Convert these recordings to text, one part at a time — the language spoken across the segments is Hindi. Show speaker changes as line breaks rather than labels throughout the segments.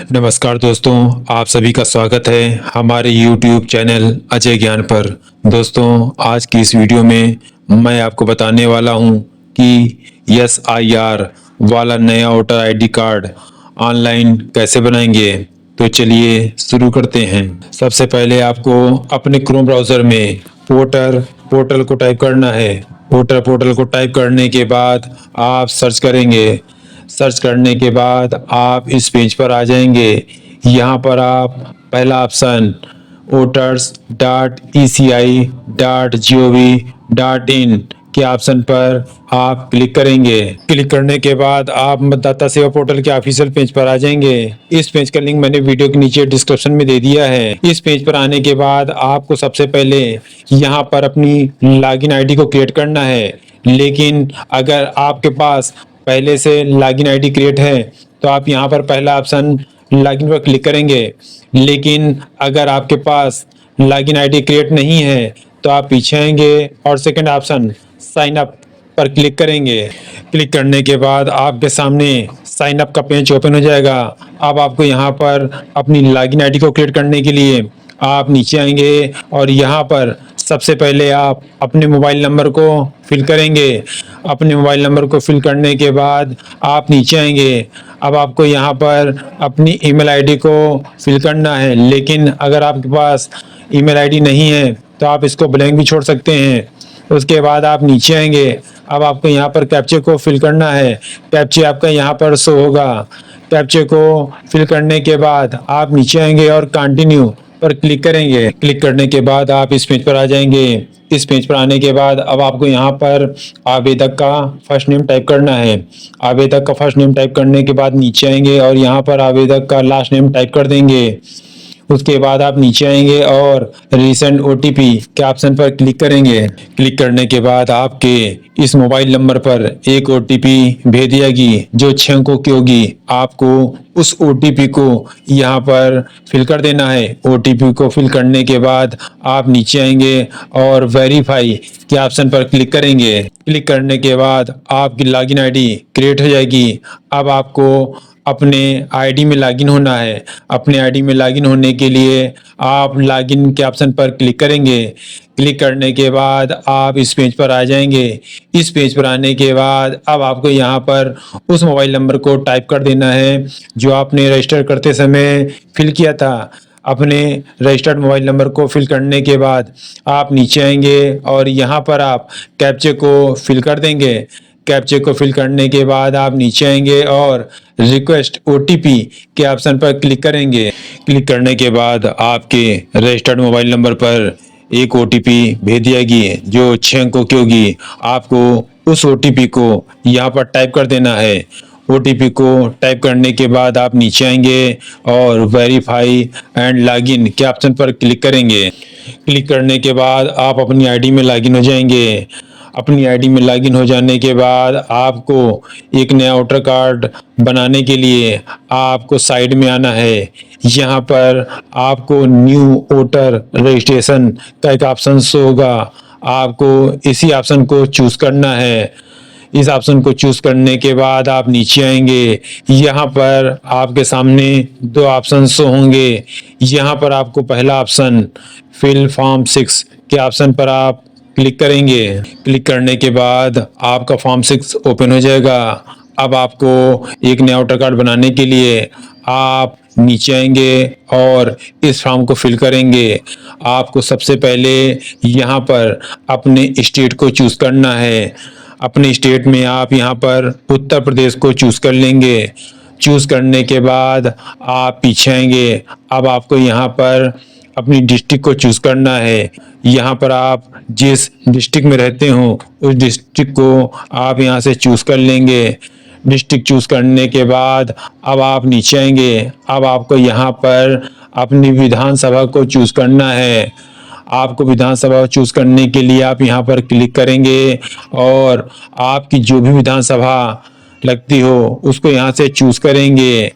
नमस्कार दोस्तों, आप सभी का स्वागत है हमारे YouTube चैनल अजय ज्ञान पर। दोस्तों, आज की इस वीडियो में मैं आपको बताने वाला हूं कि SIR वाला नया वोटर आईडी कार्ड ऑनलाइन कैसे बनाएंगे। तो चलिए शुरू करते हैं। सबसे पहले आपको अपने क्रोम ब्राउज़र में पोर्टल को टाइप करना है। पोर्टल को टाइप करने के बाद आप सर्च करेंगे। सर्च करने के बाद आप इस पेज पर आ जाएंगे। यहाँ पर आप पहला ऑप्शन voters.eci.gov.in के ऑप्शन पर आप क्लिक करेंगे। क्लिक करने के बाद आप मतदाता सेवा पोर्टल के ऑफिशियल पेज पर आ जाएंगे। इस पेज का लिंक मैंने वीडियो के नीचे डिस्क्रिप्शन में दे दिया है। इस पेज पर आने के बाद आपको सबसे पहले यहाँ पर अपनी लॉगिन आईडी को क्रिएट करना है। लेकिन अगर आपके पास पहले से लॉगिन आईडी क्रिएट है तो आप यहाँ पर पहला ऑप्शन लॉगिन पर क्लिक करेंगे। लेकिन अगर आपके पास लॉगिन आईडी क्रिएट नहीं है तो आप पीछे आएंगे और सेकंड ऑप्शन साइन अप पर क्लिक करेंगे। क्लिक करने के बाद आपके सामने साइन अप का पेज ओपन हो जाएगा। अब आपको यहाँ पर अपनी लॉगिन आईडी को क्रिएट करने के लिए आप नीचे आएंगे और यहाँ पर सबसे पहले आप अपने मोबाइल नंबर को फिल करेंगे। अपने मोबाइल नंबर को फिल करने के बाद आप नीचे आएंगे। अब आपको यहाँ पर अपनी ईमेल आईडी को फिल करना है। लेकिन अगर आपके पास ईमेल आईडी नहीं है तो आप इसको ब्लैंक भी छोड़ सकते हैं। उसके बाद आप नीचे आएंगे। अब आपको यहाँ पर कैप्चे को फिल करना है। कैप्चे आपका यहाँ पर शो होगा। कैप्चे को फिल करने के बाद आप नीचे आएंगे और कंटिन्यू पर क्लिक करेंगे। क्लिक करने के बाद आप इस पेज पर आ जाएंगे। इस पेज पर आने के बाद अब आपको यहाँ पर आवेदक का फर्स्ट नेम टाइप करना है। आवेदक का फर्स्ट नेम टाइप करने के बाद नीचे आएंगे और यहाँ पर आवेदक का लास्ट नेम टाइप कर देंगे। उसके बाद आप नीचे आएंगे और रिसेंट OTP के ऑप्शन पर क्लिक करेंगे। क्लिक करने के बाद आपके इस मोबाइल नंबर पर एक OTP भेज जाएगी जो 6 अंकों की होगी। आपको उस OTP को यहाँ पर फिल कर देना है। OTP को फिल करने के बाद आप नीचे आएंगे और वेरीफाई के ऑप्शन पर क्लिक करेंगे। क्लिक करने के बाद आपकी लॉगिन आईडी क्रिएट हो जाएगी। अब आपको अपने आईडी में लॉगिन होना है। अपने आईडी में लॉगिन होने के लिए आप लॉगिन के ऑप्शन पर क्लिक करेंगे। क्लिक करने के बाद आप इस पेज पर आ जाएंगे। इस पेज पर आने के बाद अब आपको यहाँ पर उस मोबाइल नंबर को टाइप कर देना है जो आपने रजिस्टर करते समय फिल किया था। अपने रजिस्टर्ड मोबाइल नंबर को फिल करने के बाद आप नीचे आएंगे और यहाँ पर आप कैप्चे को फिल कर देंगे। कैप्चे को फिल करने के बाद आप नीचे आएंगे और रिक्वेस्ट OTP के ऑप्शन पर क्लिक करेंगे। क्लिक करने के बाद आपके रजिस्टर्ड मोबाइल नंबर पर एक OTP भेज दिया गया जो 6 अंकों की होगी। आपको उस OTP को यहाँ पर टाइप कर देना है। OTP को टाइप करने के बाद आप नीचे आएंगे और वेरीफाई एंड लॉगिन के ऑप्शन पर क्लिक करेंगे। क्लिक करने के बाद आप अपनी आईडी में लॉगिन हो जाएंगे। अपनी आईडी में लॉगिन हो जाने के बाद आपको एक नया वोटर कार्ड बनाने के लिए आपको साइड में आना है। यहाँ पर आपको न्यू वोटर रजिस्ट्रेशन का एक ऑप्शन शो होगा। आपको इसी ऑप्शन को चूज करना है। इस ऑप्शन को चूज करने के बाद आप नीचे आएंगे। यहाँ पर आपके सामने 2 ऑप्शन शो होंगे। यहाँ पर आपको पहला ऑप्शन फिल फॉर्म 6 के ऑप्शन पर आप क्लिक करेंगे। क्लिक करने के बाद आपका फॉर्म 6 ओपन हो जाएगा। अब आपको एक नया वोटर कार्ड बनाने के लिए आप नीचे आएंगे और इस फॉर्म को फिल करेंगे। आपको सबसे पहले यहाँ पर अपने स्टेट को चूज करना है। अपने स्टेट में आप यहाँ पर उत्तर प्रदेश को चूज कर लेंगे। चूज करने के बाद आप पीछे आएंगे। अब आपको यहाँ पर अपनी डिस्ट्रिक्ट को चूज करना है। यहाँ पर आप जिस डिस्ट्रिक्ट में रहते हो उस डिस्ट्रिक्ट को आप यहाँ से चूज कर लेंगे। डिस्ट्रिक्ट चूज करने के बाद अब आप नीचे आएंगे। अब आपको यहाँ पर अपनी विधानसभा को चूज करना है। आपको विधानसभा चूज करने के लिए आप यहाँ पर क्लिक करेंगे और आपकी जो भी विधानसभा लगती हो उसको यहाँ से चूज करेंगे।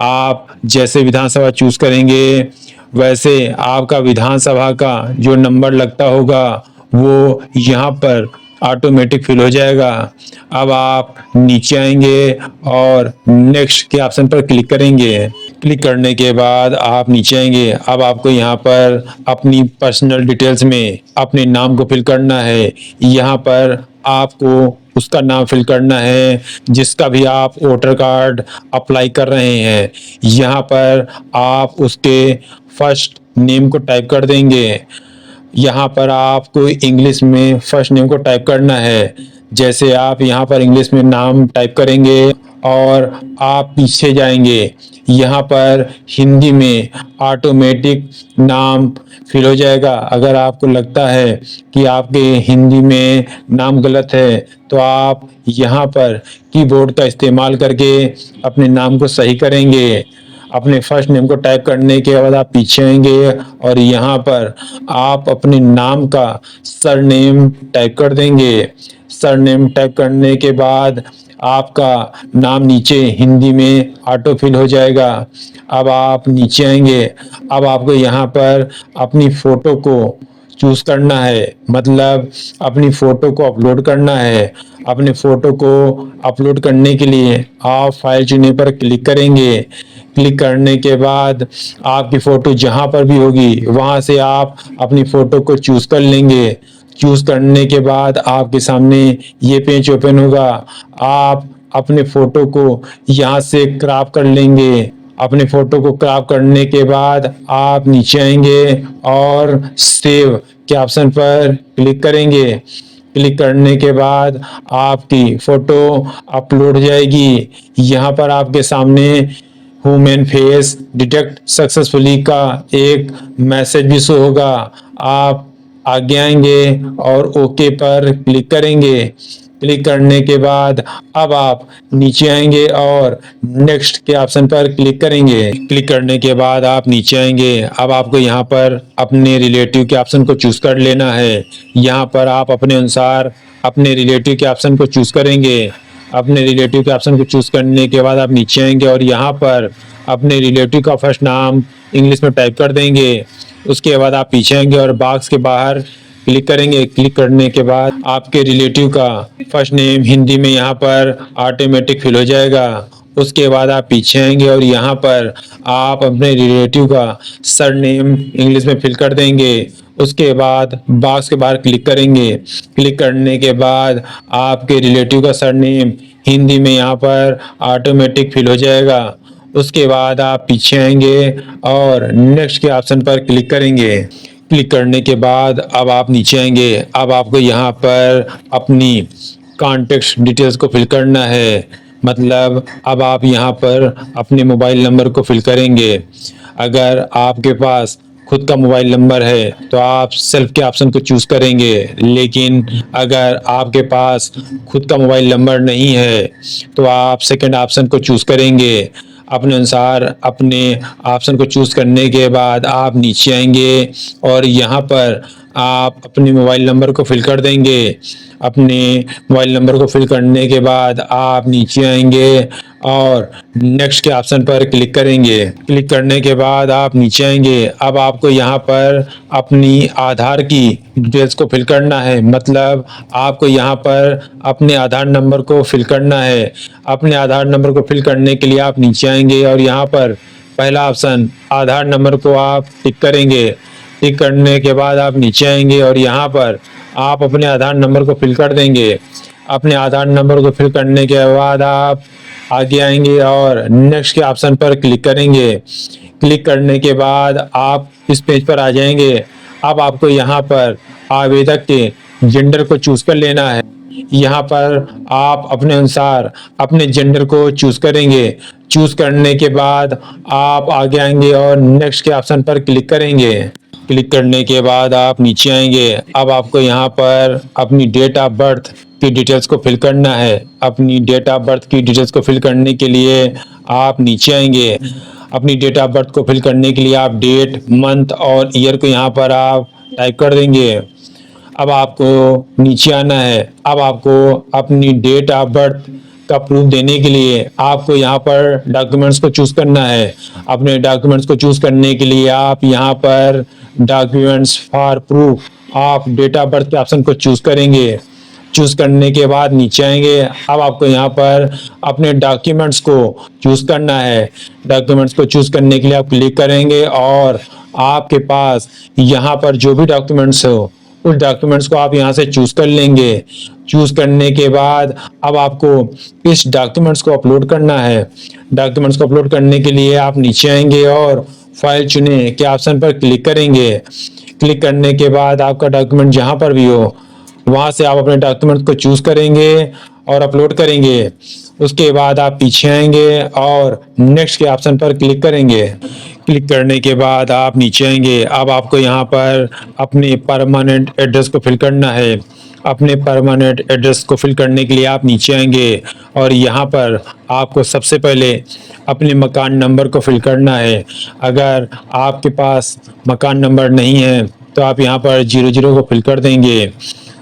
आप जैसे विधानसभा चूज करेंगे वैसे आपका विधानसभा का जो नंबर लगता होगा वो यहाँ पर ऑटोमेटिक फिल हो जाएगा। अब आप नीचे आएंगे और नेक्स्ट के ऑप्शन पर क्लिक करेंगे। क्लिक करने के बाद आप नीचे आएंगे। अब आपको यहाँ पर अपनी पर्सनल डिटेल्स में अपने नाम को फिल करना है। यहाँ पर आपको उसका नाम फिल करना है जिसका भी आप वोटर कार्ड अप्लाई कर रहे हैं। यहाँ पर आप उसके फर्स्ट नेम को टाइप कर देंगे। यहाँ पर आपको इंग्लिश में फर्स्ट नेम को टाइप करना है। जैसे आप यहाँ पर इंग्लिश में नाम टाइप करेंगे और आप पीछे जाएंगे, यहाँ पर हिंदी में ऑटोमेटिक नाम फिल हो जाएगा। अगर आपको लगता है कि आपके हिंदी में नाम गलत है तो आप यहाँ पर कीबोर्ड का इस्तेमाल करके अपने नाम को सही करेंगे। अपने फर्स्ट नेम को टाइप करने के बाद आप पीछे आएंगे और यहाँ पर आप अपने नाम का सरनेम टाइप कर देंगे। सरनेम टाइप करने के बाद आपका नाम नीचे हिंदी में ऑटो फिल हो जाएगा। अब आप नीचे आएंगे। अब आपको यहाँ पर अपनी फोटो को चूज करना है, मतलब अपनी फोटो को अपलोड करना है। अपने फोटो को अपलोड करने के लिए आप फाइल चुनने पर क्लिक करेंगे। क्लिक करने के बाद आपकी फोटो जहां पर भी होगी वहां से आप अपनी फोटो को चूज कर लेंगे। चूज करने के बाद आपके सामने ये पेज ओपन होगा। आप अपने फोटो को यहाँ से क्रॉप कर लेंगे। अपने फोटो को क्रॉप करने के बाद आप नीचे आएंगे और सेव के ऑप्शन पर क्लिक करेंगे। क्लिक करने के बाद आपकी फोटो अपलोड हो जाएगी। यहाँ पर आपके सामने ह्यूमन फेस डिटेक्ट सक्सेसफुली का एक मैसेज भी शो होगा। आप आगे आएंगे और ओके पर क्लिक करेंगे। क्लिक करने के बाद अब आप नीचे आएंगे और नेक्स्ट के ऑप्शन पर क्लिक करेंगे। क्लिक करने के बाद आप नीचे आएंगे। अब आपको यहाँ पर अपने रिलेटिव के ऑप्शन को चूज कर लेना है। यहाँ पर आप अपने अनुसार अपने रिलेटिव के ऑप्शन को चूज करेंगे। अपने रिलेटिव के ऑप्शन को चूज करने के बाद आप नीचे आएंगे और यहाँ पर अपने रिलेटिव का फर्स्ट नाम इंग्लिश में टाइप कर देंगे। उसके बाद आप पीछे आएंगे और बॉक्स के बाहर क्लिक करेंगे। क्लिक करने के बाद आपके रिलेटिव का फर्स्ट नेम हिंदी में यहाँ पर ऑटोमेटिक फिल हो जाएगा। उसके बाद आप पीछे आएंगे और यहाँ पर आप अपने रिलेटिव का सरनेम इंग्लिश में फिल कर देंगे। उसके बाद बॉक्स के बाहर क्लिक करेंगे। क्लिक करने के बाद आपके रिलेटिव का सरनेम हिंदी में यहाँ पर ऑटोमेटिक फिल हो जाएगा। उसके बाद आप पीछे आएंगे और नेक्स्ट के ऑप्शन पर क्लिक करेंगे। क्लिक करने के बाद अब आप नीचे आएंगे। अब आपको यहाँ पर अपनी कॉन्टेक्ट डिटेल्स को फिल करना है, मतलब अब आप यहाँ पर अपने मोबाइल नंबर को फिल करेंगे। अगर आपके पास खुद का मोबाइल नंबर है तो आप सेल्फ के ऑप्शन को चूज करेंगे, लेकिन अगर आपके पास खुद का मोबाइल नंबर नहीं है तो आप सेकंड ऑप्शन को चूज करेंगे। अपने अनुसार अपने ऑप्शन को चूज करने के बाद आप नीचे आएंगे और यहाँ पर आप अपने मोबाइल नंबर को फिल कर देंगे। अपने मोबाइल नंबर को फिल करने के बाद आप नीचे आएंगे और नेक्स्ट के ऑप्शन पर क्लिक करेंगे। क्लिक करने के बाद आप नीचे आएंगे। अब आपको यहाँ पर अपनी आधार की डिटेल्स को फिल करना है, मतलब आपको यहाँ पर अपने आधार नंबर को फिल करना है। अपने आधार नंबर को फिल करने के लिए आप नीचे आएंगे और यहाँ पर पहला ऑप्शन आधार नंबर को आप टिक करेंगे। टिक करने के बाद आप नीचे आएंगे और यहाँ पर आप अपने आधार नंबर को फिल कर देंगे। अपने आधार नंबर को फिल करने के बाद आप आगे आएंगे और नेक्स्ट के ऑप्शन पर क्लिक करेंगे। क्लिक करने के बाद आप इस पेज पर आ जाएंगे। अब आपको यहाँ पर आवेदक के जेंडर को चूज कर लेना है। यहाँ पर आप अपने अनुसार अपने जेंडर को चूज करेंगे। चूज करने के बाद आप आगे आएंगे और नेक्स्ट के ऑप्शन पर क्लिक करेंगे। क्लिक करने के बाद आप नीचे आएंगे। अब आपको यहाँ पर अपनी डेट ऑफ बर्थ की डिटेल्स को फिल करना है। अपनी डेट ऑफ बर्थ की डिटेल्स को फिल करने के लिए आप नीचे आएंगे। अपनी डेट ऑफ बर्थ को फिल करने के लिए आप डेट, मंथ और ईयर को यहाँ पर आप टाइप कर देंगे। अब आपको नीचे आना है। अब आपको अपनी डेट ऑफ बर्थ का प्रूफ देने के लिए आपको यहाँ पर डॉक्यूमेंट्स को चूज करना है। अपने डॉक्यूमेंट्स को चूज करने के लिए आप यहाँ पर documents for proof of date of birth के ऑप्शन को चूज करेंगे। चूज करने के बाद नीचे आएंगे। अब आपको यहाँ पर अपने डॉक्यूमेंट्स को चूज करना है। डॉक्यूमेंट्स को चूज करने के लिए आप क्लिक करेंगे और आपके पास यहाँ पर जो भी डॉक्यूमेंट्स हो उस डॉक्यूमेंट्स को आप यहाँ से चूज कर लेंगे। चूज करने के बाद अब आपको इस डॉक्यूमेंट्स को अपलोड करना है। डॉक्यूमेंट्स को अपलोड करने के लिए आप नीचे आएंगे और फाइल चुने के ऑप्शन पर क्लिक करेंगे। क्लिक करने के बाद आपका डॉक्यूमेंट जहां पर भी हो वहां से आप अपने डॉक्यूमेंट को चूज करेंगे और अपलोड करेंगे। उसके बाद आप पीछे आएंगे और नेक्स्ट के ऑप्शन पर क्लिक करेंगे। क्लिक करने के बाद आप नीचे आएंगे। अब आपको यहाँ पर अपने परमानेंट एड्रेस को फिल करना है। अपने परमानेंट एड्रेस को फिल करने के लिए आप नीचे आएंगे और यहाँ पर आपको सबसे पहले अपने मकान नंबर को फिल करना है। अगर आपके पास मकान नंबर नहीं है तो आप यहाँ पर 00 को फिल कर देंगे।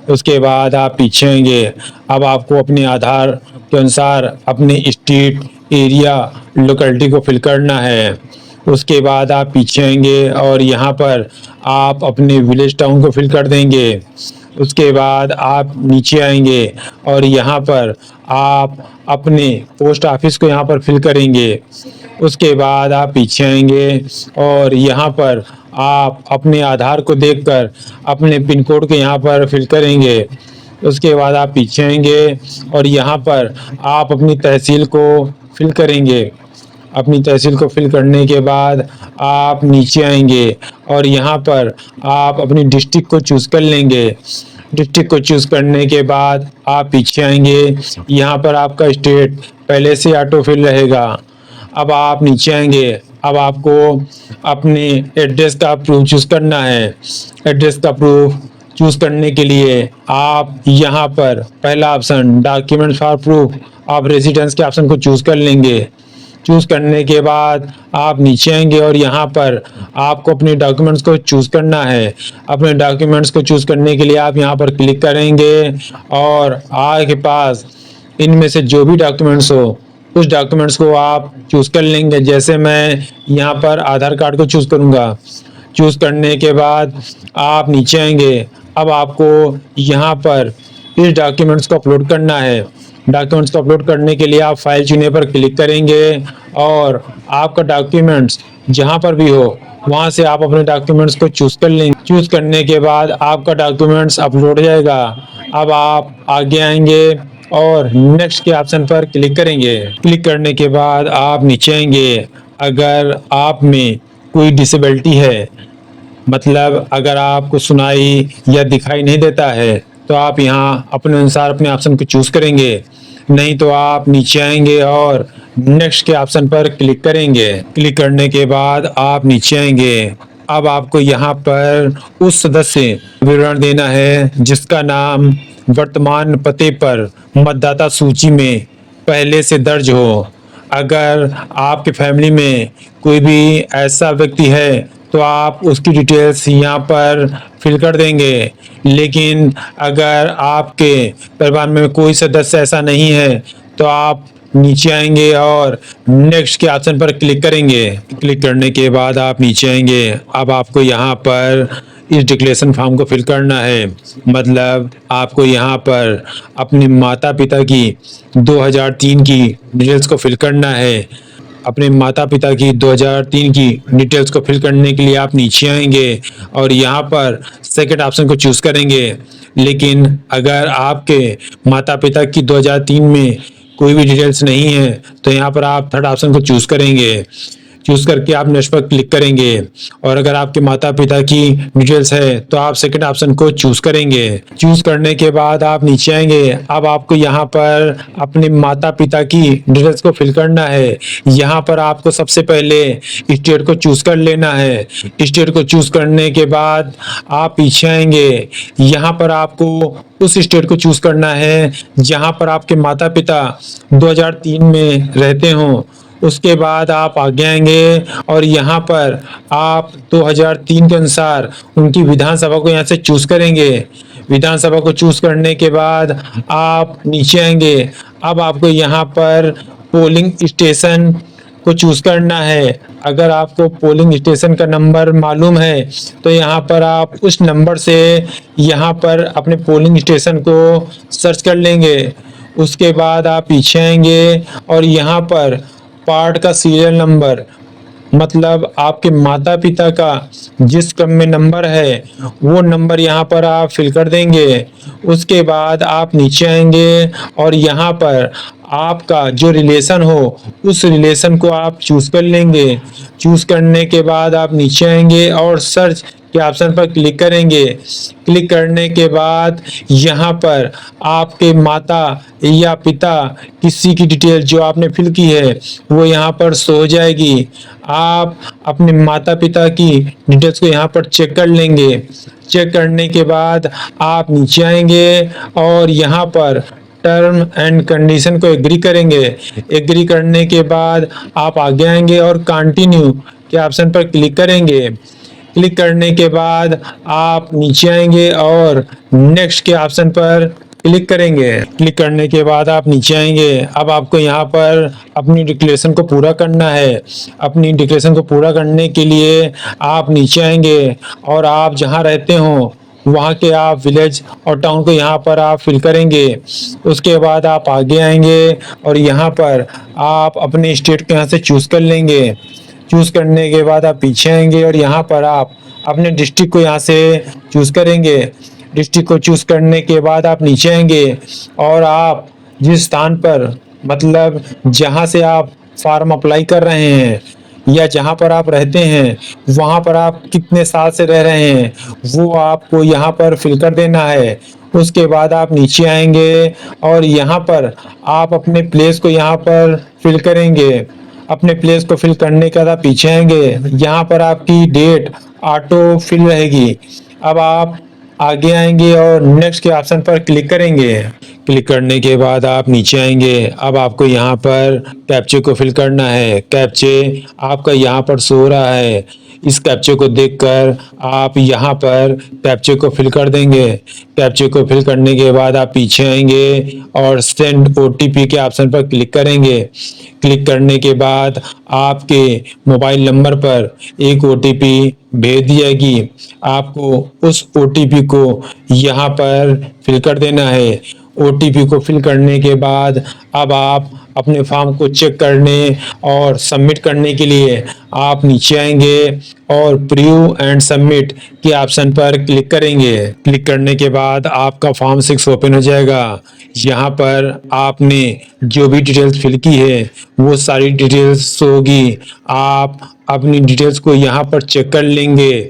उसके बाद आप पीछे आएंगे। अब आपको अपने आधार के अनुसार अपने स्ट्रीट, एरिया, लोकेलिटी को फिल करना है। उसके बाद आप पीछे आएंगे और यहाँ पर आप अपने विलेज टाउन को फिल कर देंगे। उसके बाद आप नीचे आएंगे और यहाँ पर आप अपने पोस्ट ऑफिस को यहाँ पर फिल करेंगे। उसके बाद आप पीछे आएंगे और यहाँ पर आप अपने आधार को देखकर अपने पिन कोड को यहाँ पर फिल करेंगे। उसके बाद आप पीछे आएंगे और यहाँ पर आप अपनी तहसील को फिल करेंगे। अपनी तहसील को फिल करने के बाद आप नीचे आएंगे और यहाँ पर आप अपनी डिस्ट्रिक्ट को चूज कर लेंगे। डिस्ट्रिक्ट को चूज करने के बाद आप पीछे आएंगे। यहाँ पर आपका स्टेट पहले से ऑटो फिल रहेगा। अब आप नीचे आएंगे। अब आपको अपने एड्रेस का प्रूफ चूज करना है। एड्रेस का प्रूफ चूज करने के लिए आप यहाँ पर पहला option document for proof of residence के ऑप्शन को चूज कर लेंगे। चूज करने के बाद आप नीचे आएंगे और यहाँ पर आपको अपने डॉक्यूमेंट्स को चूज करना है। अपने डॉक्यूमेंट्स को चूज करने के लिए आप यहाँ पर क्लिक करेंगे और आपके पास इनमें से जो भी डॉक्यूमेंट्स हो उस डॉक्यूमेंट्स को आप चूज कर लेंगे। जैसे मैं यहाँ पर आधार कार्ड को चूज करूँगा। चूज करने के बाद आप नीचे आएंगे। अब आपको यहाँ पर इस डॉक्यूमेंट्स को अपलोड करना है। डॉक्यूमेंट्स को अपलोड करने के लिए आप फाइल चुने पर क्लिक करेंगे और आपका डॉक्यूमेंट्स जहां पर भी हो वहां से आप अपने डॉक्यूमेंट्स को चूज कर लेंगे। चूज करने के बाद आपका डॉक्यूमेंट्स अपलोड हो जाएगा। अब आप आगे आएंगे और नेक्स्ट के ऑप्शन पर क्लिक करेंगे। क्लिक करने के बाद आप नीचे आएंगे। अगर आप में कोई डिसेबिलिटी है, मतलब अगर आपको सुनाई या दिखाई नहीं देता है, तो आप यहाँ अपने अनुसार अपने ऑप्शन को चूज करेंगे। नहीं तो आप नीचे आएंगे और नेक्स्ट के ऑप्शन पर क्लिक करेंगे। क्लिक करने के बाद आप नीचे आएंगे। अब आपको यहाँ पर उस सदस्य विवरण देना है जिसका नाम वर्तमान पते पर मतदाता सूची में पहले से दर्ज हो। अगर आपके फैमिली में कोई भी ऐसा व्यक्ति है तो आप उसकी डिटेल्स यहाँ पर फिल कर देंगे। लेकिन अगर आपके परिवार में कोई सदस्य ऐसा नहीं है तो आप नीचे आएंगे और नेक्स्ट के ऑप्शन पर क्लिक करेंगे। क्लिक करने के बाद आप नीचे आएंगे। अब आपको यहाँ पर इस डिक्लेरेशन फॉर्म को फिल करना है। मतलब आपको यहाँ पर अपने माता पिता की 2003 की डिटेल्स को फिल करना है। अपने माता पिता की 2003 की डिटेल्स को फिल करने के लिए आप नीचे आएंगे और यहाँ पर सेकंड ऑप्शन को चूज करेंगे। लेकिन अगर आपके माता पिता की 2003 में कोई भी डिटेल्स नहीं है तो यहाँ पर आप थर्ड ऑप्शन को चूज करेंगे। चूज करके आप नेक्स्ट पर क्लिक करेंगे और अगर आपके माता पिता की डिटेल्स है तो आप सेकंड ऑप्शन को चूज करेंगे। चूज करने के बाद आप नीचे आएंगे। अब आपको यहाँ पर अपने माता पिता की डिटेल्स को फिल करना है। यहाँ पर आपको सबसे पहले स्टेट को चूज कर लेना है। स्टेट को चूज करने के बाद आप पीछे आएंगे। यहाँ पर आपको उस स्टेट को चूज करना है जहाँ पर आपके माता पिता 2003 में रहते हों। उसके बाद आप आगे आएंगे और यहाँ पर आप 2003 के अनुसार उनकी विधानसभा को यहाँ से चूज करेंगे। विधानसभा को चूज करने के बाद आप नीचे आएंगे। अब आपको यहाँ पर पोलिंग स्टेशन को चूज करना है। अगर आपको पोलिंग स्टेशन का नंबर मालूम है तो यहाँ पर आप उस नंबर से यहाँ पर अपने पोलिंग स्टेशन को सर्च कर लेंगे। उसके बाद आप पीछे आएंगे और यहाँ पर पार्ट का सीरियल नंबर, मतलब आपके माता पिता का जिस क्रम में नंबर है वो नंबर यहाँ पर आप फिल कर देंगे। उसके बाद आप नीचे आएंगे और यहाँ पर आपका जो रिलेशन हो उस रिलेशन को आप चूज कर लेंगे। चूज करने के बाद आप नीचे आएंगे और सर्च के ऑप्शन पर क्लिक करेंगे। क्लिक करने के बाद यहाँ पर आपके माता या पिता किसी की डिटेल जो आपने फिल की है वो यहाँ पर शो हो जाएगी। आप अपने माता पिता की डिटेल्स को यहाँ पर चेक कर लेंगे। चेक करने के बाद आप नीचे आएंगे और यहाँ पर टर्म एंड कंडीशन को एग्री करेंगे। एग्री करने के बाद आप आगे आएंगे और कंटिन्यू के ऑप्शन पर क्लिक करेंगे। क्लिक करने के बाद आप नीचे आएंगे और नेक्स्ट के ऑप्शन पर क्लिक करेंगे। क्लिक करने के बाद आप नीचे आएंगे। अब आपको यहाँ पर अपनी डिक्लेरेशन को पूरा करना है। अपनी डिक्लेरेशन को पूरा करने के लिए आप नीचे आएंगे और आप जहाँ रहते हो वहाँ के आप विलेज और टाउन को यहाँ पर आप फिल करेंगे। उसके बाद आप आगे आएंगे और यहाँ पर आप अपने स्टेट को यहाँ से चूज कर लेंगे। चूज करने के बाद आप पीछे आएंगे और यहाँ पर आप अपने डिस्ट्रिक्ट को यहाँ से चूज करेंगे। डिस्ट्रिक्ट को चूज करने के बाद आप नीचे आएंगे और आप जिस स्थान पर, मतलब जहाँ से आप फॉर्म अप्लाई कर रहे हैं या जहाँ पर आप रहते हैं वहाँ पर आप कितने साल से रह रहे हैं वो आपको यहाँ पर फिल कर देना है। उसके बाद आप नीचे आएंगे और यहाँ पर आप अपने प्लेस को यहाँ पर फिल करेंगे। अपने प्लेस को फिल करने के बाद आप पीछे आएंगे। यहाँ पर आपकी डेट ऑटो फिल रहेगी। अब आप आगे आएंगे और नेक्स्ट के ऑप्शन पर क्लिक करेंगे। क्लिक करने के बाद आप नीचे आएंगे। अब आपको यहाँ पर कैप्चे को फिल करना है। कैप्चे आपका यहाँ पर शो हो रहा है। इस कैप्चे को देखकर आप यहाँ पर कैप्चे को फिल कर देंगे। कैप्चे को फिल करने के बाद आप पीछे आएंगे और सेंड ओटीपी के ऑप्शन पर क्लिक करेंगे। क्लिक करने के बाद आपके मोबाइल नंबर पर एक ओटीपी भेज दी जाएगी। आपको उस ओटीपी को यहाँ पर फिल कर देना है। ओटीपी को फिल करने के बाद अब आप अपने फॉर्म को चेक करने और सबमिट करने के लिए आप नीचे आएंगे और प्रीव्यू एंड सबमिट के ऑप्शन पर क्लिक करेंगे। क्लिक करने के बाद आपका फॉर्म 6 ओपन हो जाएगा। यहाँ पर आपने जो भी डिटेल्स फिल की है वो सारी डिटेल्स होगी। आप अपनी डिटेल्स को यहाँ पर चेक कर लेंगे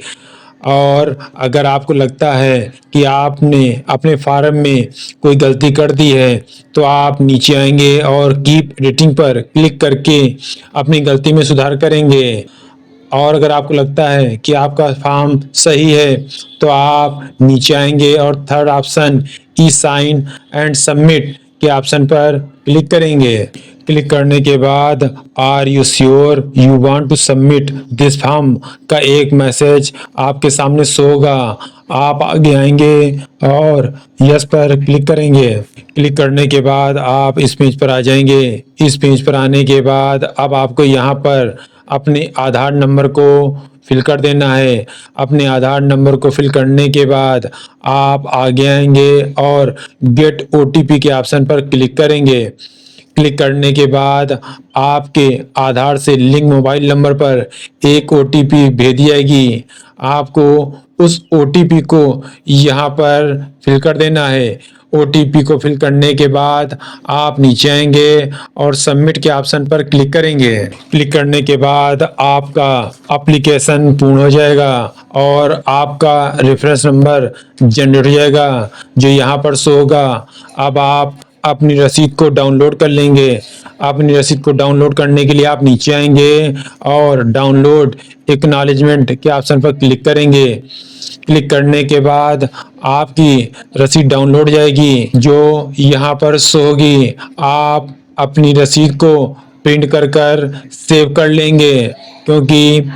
और अगर आपको लगता है कि आपने अपने फॉर्म में कोई गलती कर दी है तो आप नीचे आएंगे और कीप रेटिंग पर क्लिक करके अपनी गलती में सुधार करेंगे। और अगर आपको लगता है कि आपका फॉर्म सही है तो आप नीचे आएंगे और third option e sign and submit के ऑप्शन पर क्लिक करेंगे। क्लिक करने के बाद are you sure you want to submit this form का एक मैसेज आपके सामने शो होगा। आप आगे आएंगे और यस पर क्लिक करेंगे। क्लिक करने के बाद आप इस पेज पर आ जाएंगे। इस पेज पर आने के बाद अब आपको यहाँ पर अपने आधार नंबर को फिल कर देना है। अपने आधार नंबर को फिल करने के बाद आप आगे आएंगे और गेट ओटीपी के ऑप्शन पर क्लिक करेंगे। क्लिक करने के बाद आपके आधार से लिंक मोबाइल नंबर पर एक ओटीपी भेज दी जाएगी। आपको उस ओटीपी को यहाँ पर फिल कर देना है। ओटीपी को फिल करने के बाद आप नीचे आएंगे और सबमिट के ऑप्शन पर क्लिक करेंगे। क्लिक करने के बाद आपका एप्लीकेशन पूर्ण हो जाएगा और आपका रेफरेंस नंबर जनरेट हो जाएगा जो यहाँ पर शो होगा। अब आप अपनी रसीद को डाउनलोड कर लेंगे। अपनी रसीद को डाउनलोड करने के लिए आप नीचे आएंगे और डाउनलोड एक्नॉलेजमेंट के ऑप्शन पर क्लिक करेंगे। क्लिक करने के बाद आपकी रसीद डाउनलोड जाएगी जो यहाँ पर शो होगी। आप अपनी रसीद को प्रिंट कर सेव कर लेंगे क्योंकि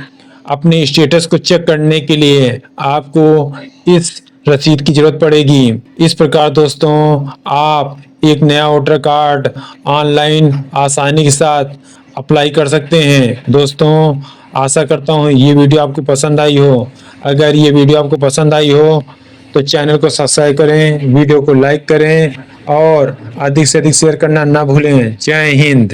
अपने स्टेटस को चेक करने के लिए आपको इस रसीद की जरूरत पड़ेगी। इस प्रकार दोस्तों आप एक नया वोटर कार्ड ऑनलाइन आसानी के साथ अप्लाई कर सकते हैं। दोस्तों, आशा करता हूँ ये वीडियो आपको पसंद आई हो। अगर ये वीडियो आपको पसंद आई हो तो चैनल को सब्सक्राइब करें, वीडियो को लाइक करें और अधिक से अधिक शेयर करना ना भूलें। जय हिंद।